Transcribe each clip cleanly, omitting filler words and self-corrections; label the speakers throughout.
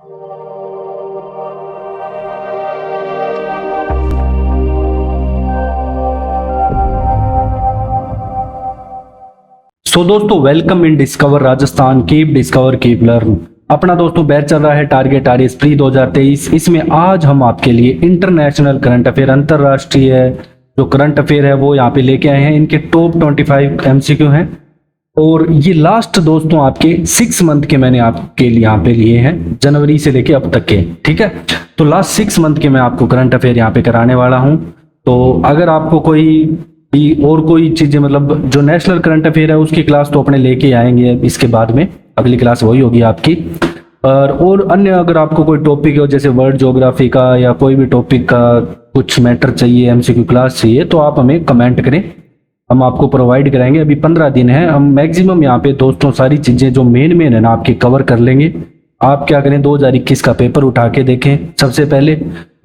Speaker 1: सो दोस्तों, welcome in discover Rajasthan. Keep discover keep learn. अपना दोस्तों बैच चल रहा है टारगेट आरएस प्री 2023। इसमें आज हम आपके लिए इंटरनेशनल करंट अफेयर, अंतरराष्ट्रीय जो करंट अफेयर है वो यहाँ पे लेके आए हैं। इनके टॉप 25 एमसीक्यू हैं और ये लास्ट दोस्तों आपके 6 मंथ के मैंने आपके लिए यहाँ पे लिए हैं, जनवरी से लेके अब तक के। ठीक है, तो लास्ट 6 मंथ के मैं आपको करंट अफेयर यहाँ पे कराने वाला हूँ। तो अगर आपको और कोई चीजें मतलब जो नेशनल करंट अफेयर है उसकी क्लास तो अपने लेके आएंगे इसके बाद में, अगली क्लास वही होगी आपकी। और अन्य अगर आपको कोई टॉपिक हो जैसे वर्ल्ड ज्योग्राफी का या कोई भी टॉपिक का कुछ मैटर चाहिए, एमसीक्यू क्लास चाहिए, तो आप हमें कमेंट करें, हम आपको प्रोवाइड कराएंगे। अभी 15 दिन है, हम मैक्सिमम यहाँ पे दोस्तों सारी चीजें जो मेन है ना आपकी कवर कर लेंगे। आप क्या करें, 2021 का पेपर उठा के देखें सबसे पहले।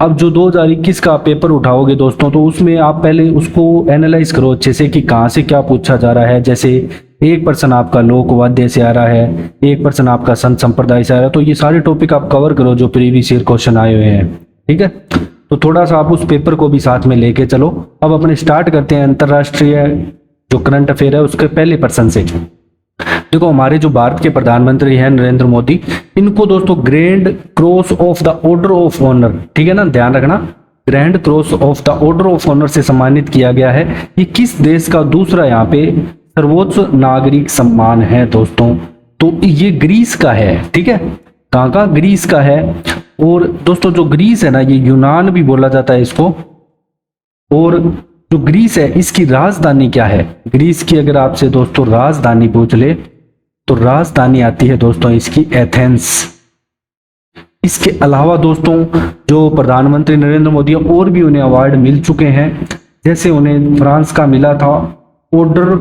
Speaker 1: अब जो 2021 का पेपर उठाओगे दोस्तों, तो उसमें आप पहले उसको एनालाइज करो अच्छे से कि कहाँ से क्या पूछा जा रहा है। जैसे 1% आपका लोक वाद्य से आ रहा है, 1% आपका संत संप्रदाय से आ रहा है, तो ये सारे टॉपिक आप कवर करो जो प्रीवियस ईयर क्वेश्चन आए हुए हैं। ठीक है, तो थोड़ा सा आप उस पेपर को भी साथ में लेके चलो। अब अपने स्टार्ट करते हैं अंतरराष्ट्रीय जो करंट अफेयर है उसके पहले पर्सन से। देखो, हमारे जो भारत के प्रधानमंत्री हैं नरेंद्र मोदी, इनको दोस्तों Grand Cross of the Order of Honour, ठीक है ना, ध्यान रखना, Grand Cross of the Order of Honour से सम्मानित किया गया है। ये किस देश का दूसरा यहाँ पे सर्वोच्च नागरिक सम्मान है दोस्तों? तो ये ग्रीस का है। ठीक है, कहाँ का? ग्रीस का है। और दोस्तों जो ग्रीस है ना, ये यूनान भी बोला जाता है इसको। और जो ग्रीस है इसकी राजधानी क्या है? ग्रीस की अगर आपसे दोस्तों राजधानी पूछ ले तो राजधानी आती है दोस्तों इसकी एथेंस। इसके अलावा दोस्तों जो प्रधानमंत्री नरेंद्र मोदी और भी उन्हें अवार्ड मिल चुके हैं। जैसे उन्हें फ्रांस का मिला था ऑर्डर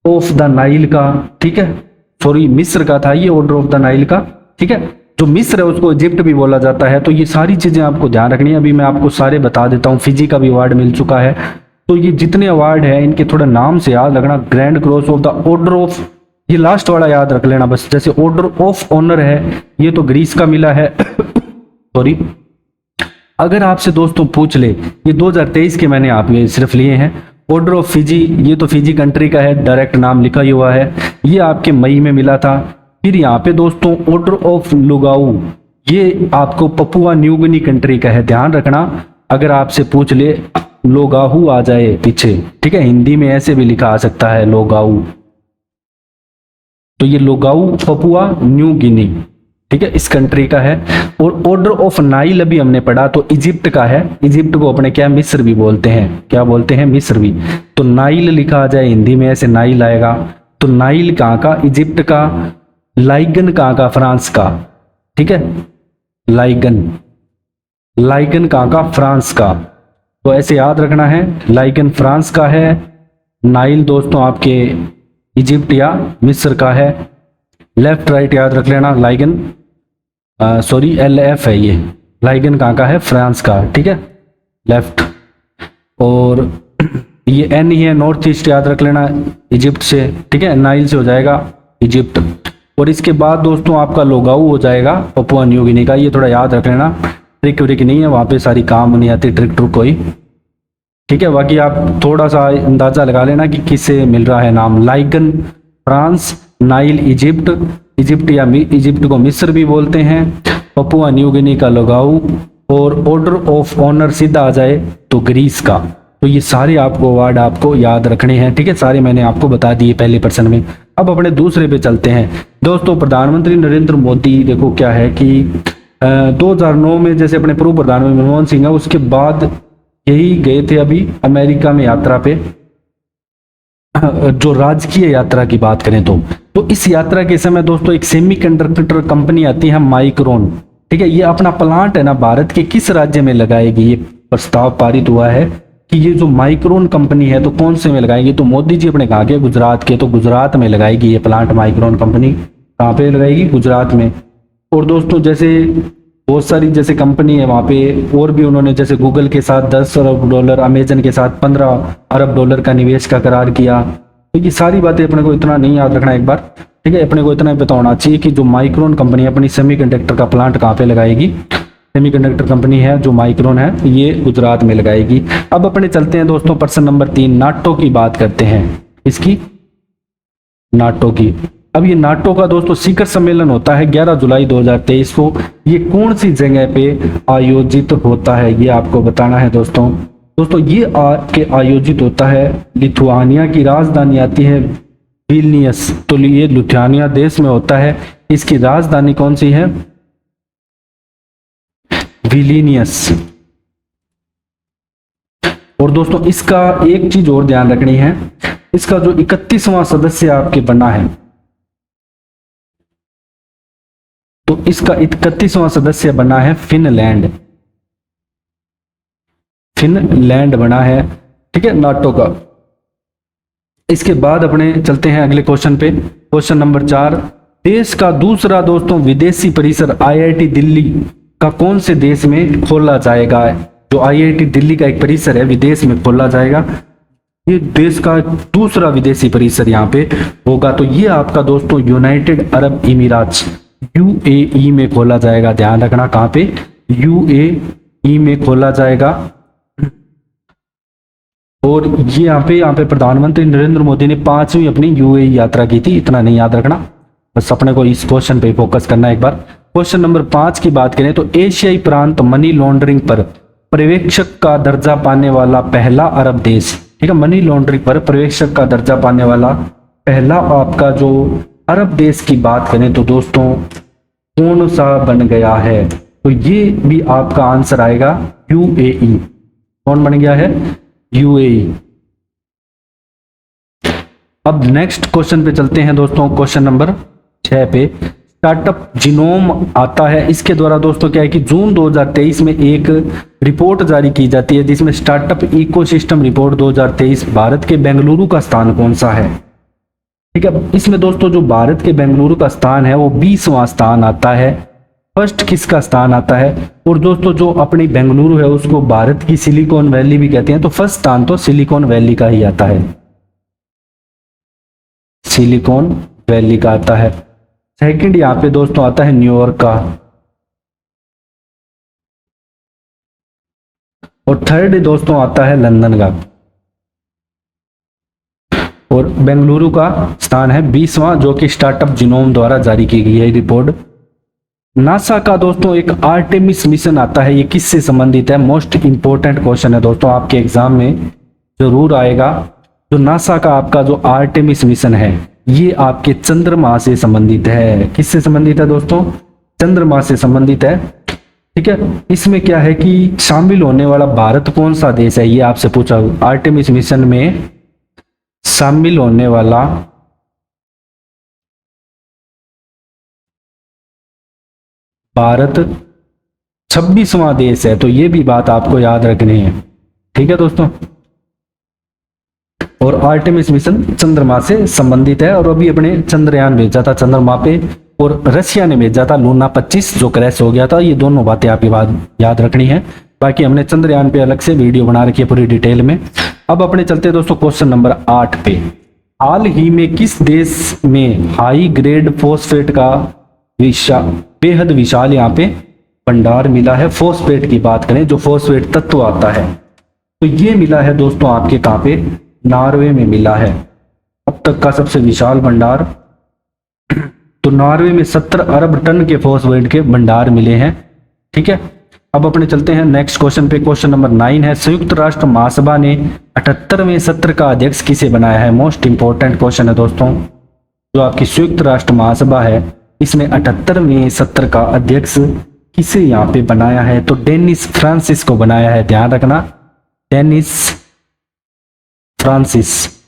Speaker 1: ऑफ द नाइल का, ठीक है, सॉरी मिस्र का था ये ऑर्डर ऑफ द नाइल का। ठीक है, जो मिस्र है उसको इजिप्ट भी बोला जाता है। तो ये सारी चीजें आपको ध्यान रखनी है। अभी मैं आपको सारे बता देता हूँ। फिजी का भी अवार्ड मिल चुका है। तो ये जितने अवार्ड है इनके थोड़ा नाम से याद रखना। Grand Cross of the Order of, ये लास्ट वाला याद रख लेना बस। जैसे ऑर्डर ऑफ ऑनर है, ये तो ग्रीस का मिला है सॉरी। अगर आपसे दोस्तों पूछ ले, ये 2023 के मैंने आप ये सिर्फ लिए हैं। ऑर्डर ऑफ फिजी, ये तो फिजी कंट्री का है, डायरेक्ट नाम लिखा ही हुआ है, ये आपके मई में मिला था। फिर यहाँ पे दोस्तों ऑर्डर ऑफ लुगाऊ, ये आपको पपुआ न्यू गिनी कंट्री का है, ध्यान रखना। अगर आपसे पूछ ले लोगाहू आ जाए पीछे, ठीक है, हिंदी में ऐसे भी लिखा आ सकता है लोगाऊ, तो ये लोगाऊ पपुआ न्यू गिनी, ठीक है, इस कंट्री का है। और ऑर्डर ऑफ नाइल अभी हमने पढ़ा तो इजिप्ट का है। इजिप्ट को अपने क्या मिस्र भी बोलते हैं, क्या बोलते हैं? मिस्र भी। तो नाइल लिखा आ जाए हिंदी में ऐसे नाइल आएगा। तो नाइल कहाँ का? इजिप्ट का। लाइगन कहाँ का? फ्रांस का। ठीक है, लाइगन, लाइगन कहाँ का? फ्रांस का। तो ऐसे याद रखना है, लाइगन फ्रांस का है, नाइल दोस्तों आपके इजिप्ट या मिस्र का है। लेफ्ट राइट याद रख लेना, लाइगन सॉरी LF है ये, लाइगन कहाँ का है? फ्रांस का। ठीक है, लेफ्ट। और ये N ही है, नॉर्थ ईस्ट याद रख लेना इजिप्ट से। ठीक है, नाइल से हो जाएगा इजिप्ट। और इसके बाद दोस्तों आपका लोगाऊ हो जाएगा पपुआ न्यू गिनी का। ये थोड़ा याद रख लेना, ट्रिक व्रिक नहीं है, वहाँ पे सारी काम नहीं आती, ट्रिक ट्रुक कोई। ठीक है, बाकी आप थोड़ा सा अंदाजा लगा लेना कि किससे मिल रहा है नाम। Ligand France, Nile Egypt, Egypt या इजिप्ट को मिस्र भी बोलते हैं, पपुआ न्यू गिनी का लोगाऊ, और ऑर्डर ऑफ ऑनर सीधा आ जाए तो ग्रीस का। तो ये सारे आपको अवार्ड आपको याद रखने हैं। ठीक है, सारे मैंने आपको बता दिए पहले पर्सन में। अब अपने दूसरे पे चलते हैं दोस्तों। प्रधानमंत्री नरेंद्र मोदी, देखो क्या है कि 2009 में जैसे अपने पूर्व प्रधानमंत्री मनमोहन सिंह है, उसके बाद यही गए थे अभी अमेरिका में यात्रा पे। जो राजकीय यात्रा की बात करें तो इस यात्रा के समय दोस्तों एक सेमीकंडक्टर कंपनी आती है माइक्रोन। ठीक है, ये अपना प्लांट है ना भारत के किस राज्य में लगाएगी? ये प्रस्ताव पारित हुआ है कि ये जो माइक्रोन कंपनी है तो कौन से में लगाएगी? तो मोदी जी अपने कहा के गुजरात के, तो गुजरात में लगाएगी ये प्लांट। माइक्रोन कंपनी कहाँ पे लगाएगी? गुजरात में। और दोस्तों जैसे बहुत सारी जैसे कंपनी है वहाँ पे, और भी उन्होंने जैसे गूगल के साथ $10 अरब, अमेजन के साथ $15 अरब का निवेश का करार किया। तो ये सारी बातें अपने को इतना नहीं याद रखना एक बार। ठीक है, अपने को इतना ही पता होना चाहिए कि जो माइक्रोन कंपनी अपनी सेमीकंडक्टर का प्लांट कहाँ पे लगाएगी। सेमीकंडक्टर कंपनी है जो माइक्रोन है, ये गुजरात में लगाएगी। अब अपने चलते हैं दोस्तों प्रश्न नंबर 3, नाटो की बात करते हैं। इसकी नाटो की, अब ये नाटो का दोस्तों शिखर सम्मेलन होता है 11 जुलाई 2023 को। ये कौन सी जगह पे आयोजित होता है, ये आपको बताना है दोस्तों। दोस्तों ये के आयोजित होता है, लिथुआनिया की राजधानी आती है विल्नियस, तो ये लिथुआनिया देश में होता है। इसकी राजधानी कौन सी है, विलिनियस। और दोस्तों इसका एक चीज और ध्यान रखनी है, इसका जो 31वां सदस्य आपके बना है, तो इसका 31वां सदस्य बना है फिनलैंड। फिनलैंड बना है, ठीक है, नाटो का। इसके बाद अपने चलते हैं अगले क्वेश्चन पे, क्वेश्चन नंबर 4, देश का दूसरा दोस्तों विदेशी परिसर आईआईटी दिल्ली का कौन से देश में खोला जाएगा। जो आईआईटी दिल्ली का एक परिसर है विदेश में खोला जाएगा, ये देश का दूसरा विदेशी परिसर यहाँ पे होगा। तो ये आपका दोस्तों यूनाइटेड अरब इमिरात यूएई में खोला जाएगा। ध्यान रखना कहाँ पे, यूएई में खोला जाएगा। और ये यहाँ पे प्रधानमंत्री नरेंद्र मोदी ने 5वीं अपनी यूएई यात्रा की थी, इतना नहीं याद रखना, बस अपने को इस क्वेश्चन पे फोकस करना है एक बार। क्वेश्चन नंबर 5 की बात करें तो एशियाई प्रांत मनी लॉन्ड्रिंग पर पर्यवेक्षक का दर्जा पाने वाला पहला अरब देश, ठीक है, मनी लॉन्ड्रिंग पर पर्यवेक्षक का दर्जा पाने वाला पहला आपका जो अरब देश की बात करें तो दोस्तों कौन सा बन गया है, तो ये भी आपका आंसर आएगा यूएई। कौन बन गया है, यूएई। अब नेक्स्ट क्वेश्चन पे चलते हैं दोस्तों, क्वेश्चन नंबर 6 पे स्टार्टअप जीनोम आता है। इसके द्वारा दोस्तों क्या है कि जून 2023 में एक रिपोर्ट जारी की जाती है जिसमें स्टार्टअप इकोसिस्टम रिपोर्ट 2023, भारत के बेंगलुरु का स्थान कौन सा है। ठीक है, इसमें दोस्तों जो भारत के बेंगलुरु का स्थान है वो 20वां स्थान आता है। फर्स्ट किसका स्थान आता है, और दोस्तों जो अपनी बेंगलुरु है उसको भारत की सिलिकॉन वैली भी कहते हैं, तो फर्स्ट स्थान तो सिलिकॉन वैली का ही आता है, सिलिकॉन वैली का आता है। सेकंड यहाँ पे दोस्तों आता है न्यूयॉर्क का, और थर्ड दोस्तों आता है लंदन का, और बेंगलुरु का स्थान है 20वां जो कि स्टार्टअप जीनोम द्वारा जारी की गई है रिपोर्ट। नासा का दोस्तों एक आर्टेमिस मिशन आता है, ये किससे संबंधित है, मोस्ट इंपोर्टेंट क्वेश्चन है दोस्तों, आपके एग्जाम में जरूर आएगा। जो नासा का आपका जो आर्टेमिस मिशन है ये आपके चंद्रमा से संबंधित है। किससे संबंधित है दोस्तों, चंद्रमा से संबंधित है। ठीक है, इसमें क्या है कि शामिल होने वाला भारत कौन सा देश है, ये आपसे पूछा। आर्टेमिस मिशन में शामिल होने वाला भारत 26वां देश है, तो ये भी बात आपको याद रखनी है। ठीक है दोस्तों, और आर्टेमिस मिशन चंद्रमा से संबंधित है, और अभी अपने चंद्रयान भेजा था चंद्रमा पे, और रशिया ने भेजा था लूना 25 जो क्रैश हो गया था। ये दोनों बातें आपकी बात याद रखनी है। बाकी हमने चंद्रयान पे अलग से वीडियो बना रखी है पूरी डिटेल में। अब अपने चलते हैं दोस्तों क्वेश्चन नंबर 8 पे। हाल ही में किस देश में हाई ग्रेड फॉस्फेट का बेहद विशाल यहाँ पे भंडार मिला है। फॉस्फेट की बात करें, जो फॉस्फेट तत्व आता है, तो ये मिला है दोस्तों आपके कहाँ पे, नॉर्वे में मिला है अब तक का सबसे विशाल भंडार। तो नॉर्वे में 70 अरब टन के फॉस्फेट के भंडार मिले हैं। ठीक है, अब अपने चलते हैं नेक्स्ट क्वेश्चन पे। क्वेश्चन नंबर 9 है, संयुक्त राष्ट्र महासभा ने 78वें सत्र का अध्यक्ष किसे बनाया है। मोस्ट इंपॉर्टेंट क्वेश्चन है दोस्तों, जो आपकी संयुक्त राष्ट्र महासभा है इसमें 78वें सत्र का अध्यक्ष किसे यहाँ पे बनाया है, तो डेनिस फ्रांसिस को बनाया है। ध्यान रखना, डेनिस फ्रांसिस।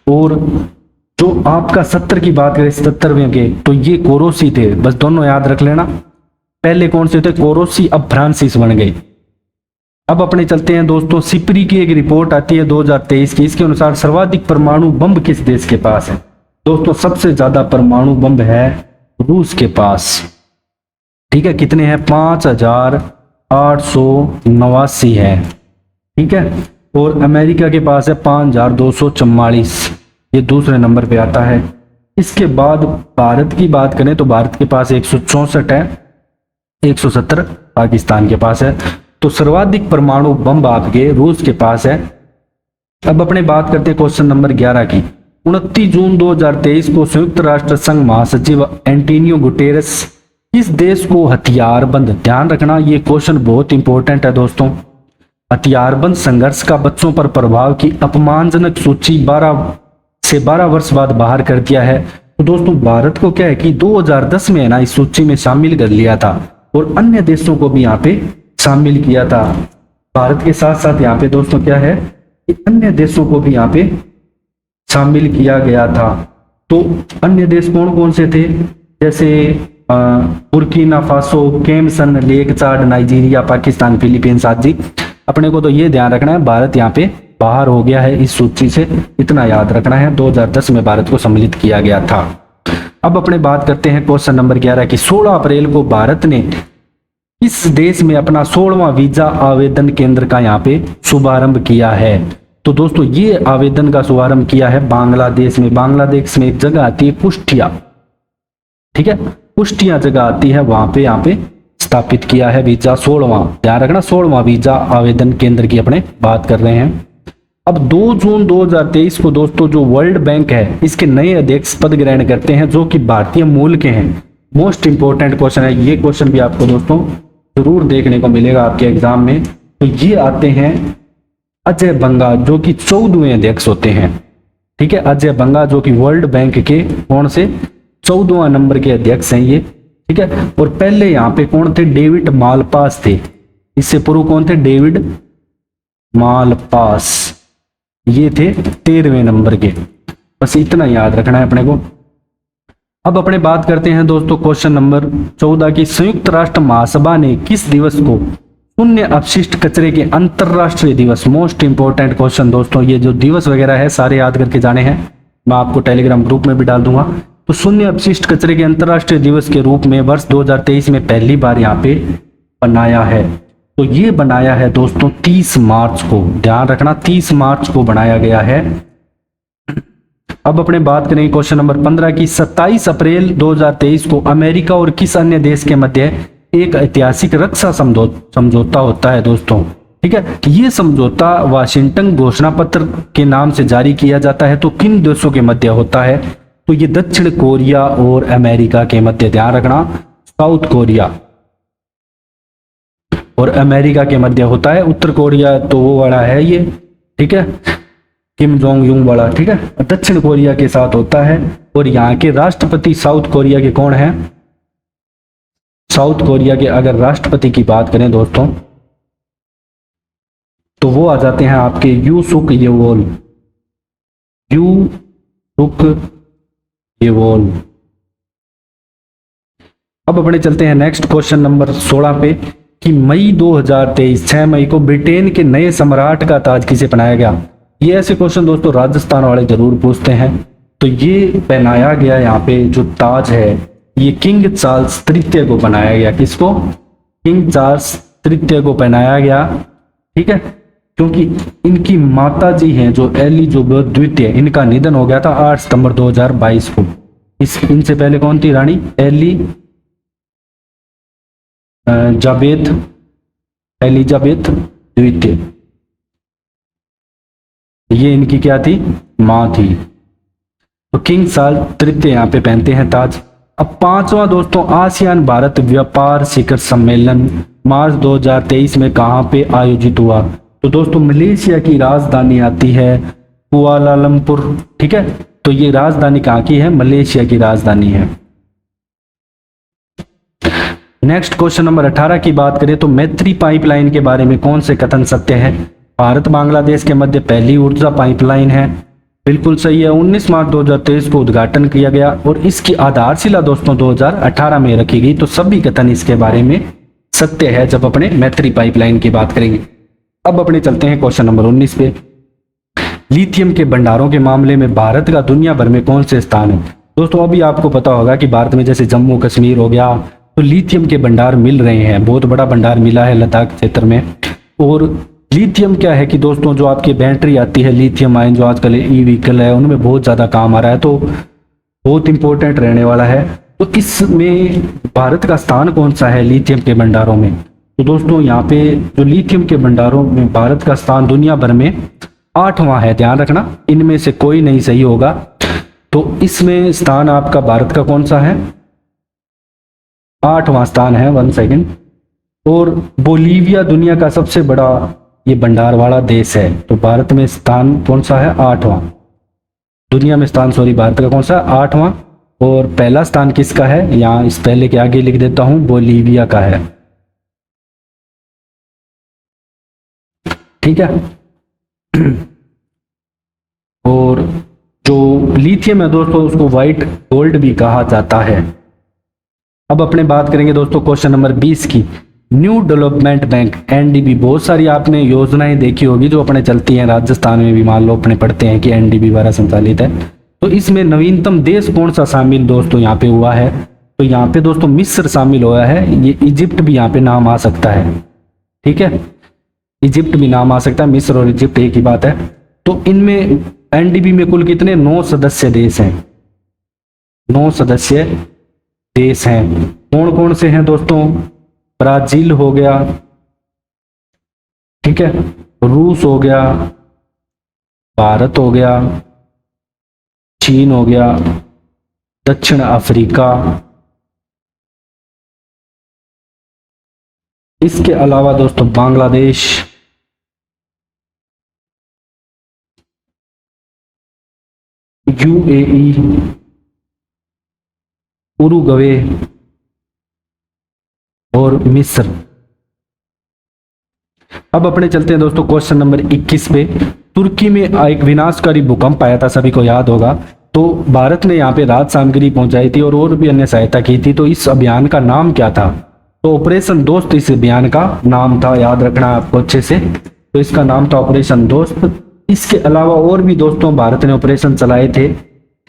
Speaker 1: और जो आपका सत्र की बात करें 77वें के, तो ये कोरोसी थे, बस दोनों याद रख लेना। पहले कौन से थे, कोरोसी, अब फ्रांसिस बन गए। अब अपने चलते हैं दोस्तों, सिपरी की एक रिपोर्ट आती है 2023 की, इसके अनुसार सर्वाधिक परमाणु बम किस देश के पास है। दोस्तों सबसे ज्यादा परमाणु बम है रूस के पास। ठीक है, कितने हैं, 5889 है। ठीक है, और अमेरिका के पास है 5244। ये दूसरे नंबर पे आता है। इसके बाद भारत की बात करें तो भारत के पास 164 है, 170 पाकिस्तान के पास है। तो सर्वाधिक परमाणु बम आपके रूस के पास है। अब अपने बात करते हैं क्वेश्चन नंबर 11 की। 29 जून 2023 को संयुक्त राष्ट्र संघ महासचिव एंटोनियो गुटेरेस किस देश को हथियारबंद, ध्यान रखना ये क्वेश्चन बहुत इंपॉर्टेंट है दोस्तों, हथियारबंद संघर्ष का बच्चों पर प्रभाव की अपमानजनक सूची 12 वर्ष बाद बाहर कर दिया है। तो दोस्तों भारत को क्या है कि 2010 में ना इस सूची में शामिल कर लिया था और अन्य देशों को भी यहाँ पे शामिल किया था। भारत के साथ साथ यहाँ पे दोस्तों क्या है कि अन्य देशों को भी यहाँ पे शामिल किया गया था। तो अन्य देश कौन कौन से थे, जैसे बुर्किना फासो, केमसन, लेक चाड, नाइजीरिया, पाकिस्तान, फिलीपींस आदि। अपने को तो ये ध्यान रखना है भारत यहाँ पे बाहर हो गया है इस सूची से, इतना याद रखना है। 2010 में भारत को सम्मिलित किया गया था। अब अपने बात करते हैं क्वेश्चन नंबर 11 की। 16 अप्रैल को भारत ने इस देश में अपना 16वां वीजा आवेदन केंद्र का यहाँ पे शुभारंभ किया है। तो दोस्तों ये आवेदन का शुभारंभ किया है बांग्लादेश में। बांग्लादेश में एक जगह आती है पुष्टिया, ठीक है, पुष्टिया जगह आती है, वहां पे यहाँ पे स्थापित किया है वीजा 16वां, ध्यान रखना 16वां वीजा आवेदन केंद्र की अपने बात कर रहे हैं। अब 2 जून 2023 को दोस्तों जो वर्ल्ड बैंक है इसके नए अध्यक्ष पद ग्रहण करते हैं जो कि भारतीय मूल के हैं। मोस्ट इंपोर्टेंट क्वेश्चन है ये, क्वेश्चन भी आपको दोस्तों जरूर देखने को मिलेगा आपके एग्जाम में। तो ये आते हैं अजय बंगा जो कि 14वें अध्यक्ष होते हैं, ठीक है, अजय बंगा जो कि वर्ल्ड बैंक के कौन से 14वां नंबर के अध्यक्ष हैं ये, ठीक है। और पहले यहाँ पे कौन थे, डेविड मालपास थे, इससे पूर्व कौन थे, डेविड मालपास, ये थे 13वें नंबर के। बस इतना याद रखना है अपने को। अब अपने बात करते हैं दोस्तों क्वेश्चन नंबर 14 की। संयुक्त राष्ट्र महासभा ने किस दिवस को शून्य अपशिष्ट कचरे के अंतरराष्ट्रीय दिवस, मोस्ट इंपोर्टेंट क्वेश्चन दोस्तों, ये जो दिवस वगैरह है सारे याद करके जाने हैं, मैं आपको टेलीग्राम ग्रुप में भी डाल दूंगा। तो शून्य अपशिष्ट कचरे के अंतरराष्ट्रीय दिवस के रूप में वर्ष 2023 में पहली बार यहाँ पे बनाया है। तो ये बनाया है दोस्तों 30 मार्च को, ध्यान रखना 30 मार्च को बनाया गया है। अब अपने बात करेंगे क्वेश्चन नंबर 15 की। 27 अप्रैल 2023 को अमेरिका और किस अन्य देश के मध्य एक ऐतिहासिक रक्षा समझौता होता है दोस्तों, ठीक है। ये समझौता वाशिंगटन घोषणा पत्र के नाम से जारी किया जाता है। तो किन देशों के मध्य होता है, तो ये दक्षिण कोरिया और अमेरिका के मध्य, ध्यान रखना साउथ कोरिया और अमेरिका के मध्य होता है। उत्तर कोरिया तो वो वाला है ये, ठीक है, किम जोंग यूंग वाला, ठीक है, दक्षिण कोरिया के साथ होता है। और यहाँ के राष्ट्रपति साउथ कोरिया के कौन है, साउथ कोरिया के अगर राष्ट्रपति की बात करें दोस्तों तो वो आ जाते हैं आपके यू सुक येवोल, यू सुक येवोल। अब अपने चलते हैं नेक्स्ट क्वेश्चन नंबर 16 पे कि मई 2023 6 मई को ब्रिटेन के नए सम्राट का ताज किसे पहनाया गया। ये ऐसे क्वेश्चन दोस्तों राजस्थान वाले जरूर पूछते हैं। तो ये पहनाया गया यहाँ पे जो ताज है ये किंग चार्ल्स तृतीय को बनाया गया। किसको, किंग चार्ल्स तृतीय को पहनाया गया, ठीक है, क्योंकि इनकी माता जी हैं जो एलिजाबेथ द्वितीय, इनका निधन हो गया था 8 सितंबर 2022 को। इनसे पहले कौन थी रानी, एलिजाबेथ द्वितीय, ये इनकी क्या थी, मां थी। तो किंग चार्ल्स तृतीय यहाँ पे पहनते हैं ताज। अब 5वां दोस्तों आसियान भारत व्यापार शिखर सम्मेलन मार्च 2023 में कहां पे आयोजित हुआ। तो दोस्तों मलेशिया की राजधानी आती है कुआलालंपुर, ठीक है। तो ये राजधानी कहाँ की है, मलेशिया की राजधानी है। नेक्स्ट क्वेश्चन नंबर 18 की बात करें तो मैत्री पाइपलाइन के बारे में कौन से कथन सत्य है। भारत बांग्लादेश के मध्य पहली ऊर्जा पाइपलाइन है, बिल्कुल सही है। 19 मार्च 2023 को उद्घाटन किया गया और इसकी आधारशिला दोस्तों 2018 में रखी गई। तो सभी कथन इसके बारे में सत्य है जब अपने मैत्री पाइपलाइन की बात करेंगे। अब अपने चलते हैं क्वेश्चन नंबर 19 पे। लिथियम के भंडारों के मामले में भारत का दुनिया भर में कौन से स्थान है। दोस्तों अभी आपको पता होगा कि भारत में जैसे जम्मू कश्मीर हो गया तो लिथियम के भंडार मिल रहे हैं, बहुत बड़ा भंडार मिला है लद्दाख क्षेत्र में। और लिथियम क्या है कि दोस्तों जो आपकी बैटरी आती है लिथियम आयन, जो आजकल ई व्हीकल है उनमें बहुत ज़्यादा काम आ रहा है, तो बहुत इंपॉर्टेंट रहने वाला है। तो इसमें भारत का स्थान कौन सा है लिथियम के भंडारों में? तो दोस्तों यहाँ पे जो लिथियम के भंडारों में भारत का स्थान दुनिया भर में 8वां है, ध्यान रखना, इनमें से कोई नहीं सही होगा। तो इसमें स्थान आपका भारत का कौन सा है? 8वां स्थान है, 1 सेकेंड। और बोलीविया दुनिया का सबसे बड़ा ये भंडार वाला देश है। तो भारत में स्थान कौन सा है? 8वां। दुनिया में स्थान, सॉरी, भारत का कौन सा? 8वां। और पहला स्थान किसका है? यहाँ इस पहले के आगे लिख देता हूं, बोलीविया का है। ठीक है। और जो लिथियम है दोस्तों उसको व्हाइट गोल्ड भी कहा जाता है। अब अपने बात करेंगे दोस्तों क्वेश्चन नंबर 20 की। न्यू डेवलपमेंट बैंक एनडीबी, बहुत सारी आपने योजनाएं देखी होगी जो अपने चलती हैं राजस्थान में भी, मान लो अपने पढ़ते हैं कि एनडीबी द्वारा संचालित है। तो इसमें नवीनतम देश कौन सा शामिल दोस्तों यहाँ पे हुआ है? तो यहाँ पे दोस्तों मिस्र शामिल हुआ है। ये इजिप्ट भी यहाँ पे नाम आ सकता है। ठीक है, इजिप्ट भी नाम आ सकता है, मिस्र और इजिप्ट एक ही बात है। तो इनमें एनडीबी में कुल कितने? 9 सदस्य देश हैं। 9 सदस्य देश हैं। कौन कौन से हैं दोस्तों? ब्राजील हो गया, ठीक है, रूस हो गया, भारत हो गया, चीन हो गया, दक्षिण अफ्रीका, इसके अलावा दोस्तों बांग्लादेश, यूएई, उरुग्वे और मिस्र। अब अपने चलते हैं दोस्तों क्वेश्चन नंबर 21 पे। तुर्की में एक विनाशकारी भूकंप आया था, सभी को याद होगा। तो भारत ने यहाँ पे राहत सामग्री पहुंचाई थी और भी अन्य सहायता की थी। तो इस अभियान का नाम क्या था? तो ऑपरेशन दोस्त इस अभियान का नाम था, याद रखना आपको अच्छे से। तो इसका नाम था ऑपरेशन दोस्त। इसके अलावा और भी दोस्तों भारत ने ऑपरेशन चलाए थे,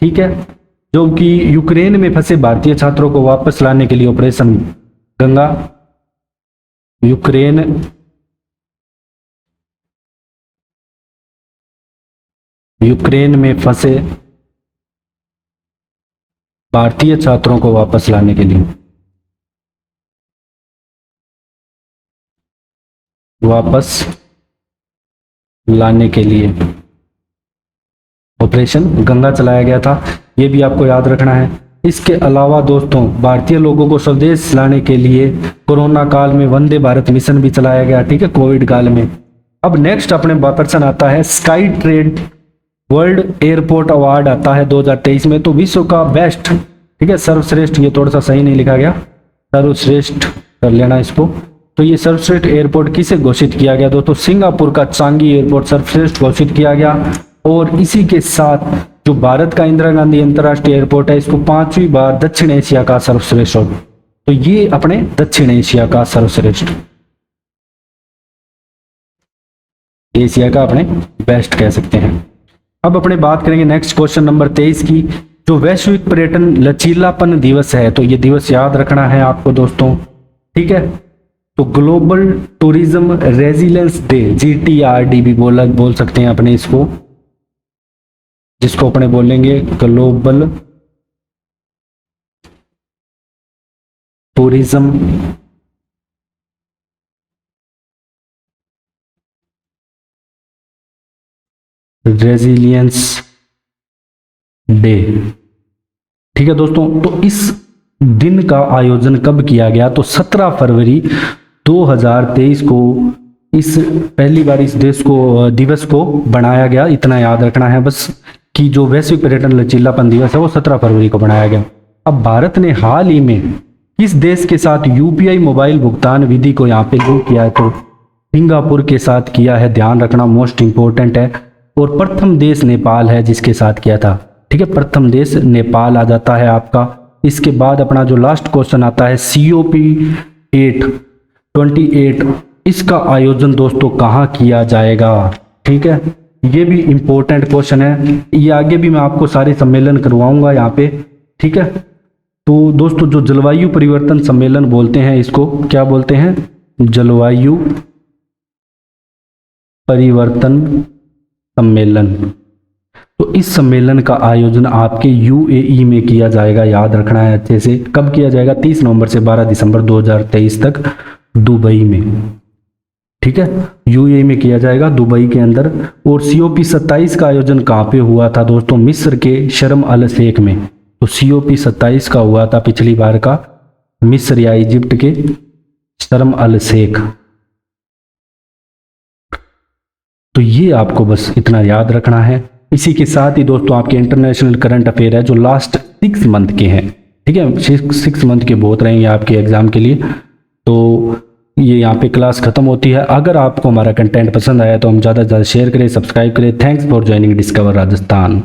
Speaker 1: ठीक है, जो कि यूक्रेन में फंसे भारतीय छात्रों को वापस लाने के लिए ऑपरेशन गंगा, यूक्रेन में फंसे भारतीय छात्रों को वापस लाने के लिए, ऑपरेशन गंगा चलाया गया था। ये भी आपको याद रखना है। इसके अलावा दोस्तों भारतीय लोगों को स्वदेश लाने के लिए कोरोना काल में वंदे भारत मिशन भी चलाया गया, ठीक है, कोविड काल में। अब नेक्स्ट अपने प्रश्न आता है sky trade world airport award आता है 2023 में। तो विश्व का बेस्ट, ठीक है, सर्वश्रेष्ठ, ये थोड़ा सा सही नहीं लिखा गया, सर्वश्रेष्ठ कर लेना इसको। तो ये सर्वश्रेष्ठ एयरपोर्ट किसे घोषित किया गया? दोस्तों सिंगापुर का चांगी एयरपोर्ट सर्वश्रेष्ठ घोषित किया गया। और इसी के साथ जो भारत का इंदिरा गांधी अंतर्राष्ट्रीय एयरपोर्ट है, इसको 5वीं बार दक्षिण एशिया का सर्वश्रेष्ठ। तो ये अपने दक्षिण एशिया का सर्वश्रेष्ठ, एशिया का अपने बेस्ट कह सकते हैं। अब अपने बात करेंगे नेक्स्ट क्वेश्चन नंबर 23 की। जो वैश्विक पर्यटन लचीलापन दिवस है, तो ये दिवस याद रखना है आपको दोस्तों, ठीक है। तो global tourism resilience day, GTRD भी बोल सकते हैं अपने इसको, जिसको अपने बोलेंगे ग्लोबल टूरिज्म रेजिलियंस डे, ठीक है दोस्तों। तो इस दिन का आयोजन कब किया गया? तो 17 फरवरी 2023 को इस पहली बार इस दिवस को बनाया गया। इतना याद रखना है बस कि जो वैश्विक पर्यटन लचीलापन दिवस है वो 17 फरवरी को बनाया गया। अब भारत ने हाल ही में किस देश के साथ UPI मोबाइल भुगतान विधि को यहाँ पे लिंक किया है? तो सिंगापुर के साथ किया है, ध्यान रखना, मोस्ट इंपोर्टेंट है। और प्रथम देश नेपाल है जिसके साथ किया था, ठीक है, प्रथम देश नेपाल आ जाता है आपका। इसके बाद अपना जो लास्ट क्वेश्चन आता है COP28, इसका आयोजन दोस्तों कहाँ किया जाएगा? ठीक है, ये भी इंपॉर्टेंट क्वेश्चन है। ये आगे भी मैं आपको सारे सम्मेलन करवाऊंगा यहाँ पे, ठीक है। तो दोस्तों जो जलवायु परिवर्तन सम्मेलन बोलते हैं, इसको क्या बोलते हैं? जलवायु परिवर्तन सम्मेलन। तो इस सम्मेलन का आयोजन आपके यूएई में किया जाएगा, याद रखना है अच्छे से। कब किया जाएगा? 30 नवंबर से 12 दिसंबर 2023 तक दुबई में, ठीक है, यूएई में किया जाएगा, दुबई के अंदर। और COP 27 का आयोजन कहाँ पे हुआ था दोस्तों? मिस्र के शर्म अल शेख में। तो COP 27 का हुआ था पिछली बार का मिस्र या इजिप्ट के शर्म अल शेख। तो ये आपको बस इतना याद रखना है। इसी के साथ ही दोस्तों आपके इंटरनेशनल करंट अफेयर है जो लास्ट 6 मंथ के हैं, ठीक है, 6 मंथ के बहुत रहेंगे आपके एग्जाम के लिए। तो ये यहाँ पे क्लास खत्म होती है। अगर आपको हमारा कंटेंट पसंद आया तो हम ज़्यादा से ज़्यादा शेयर करें, सब्सक्राइब करें। Thanks for joining discover Rajasthan.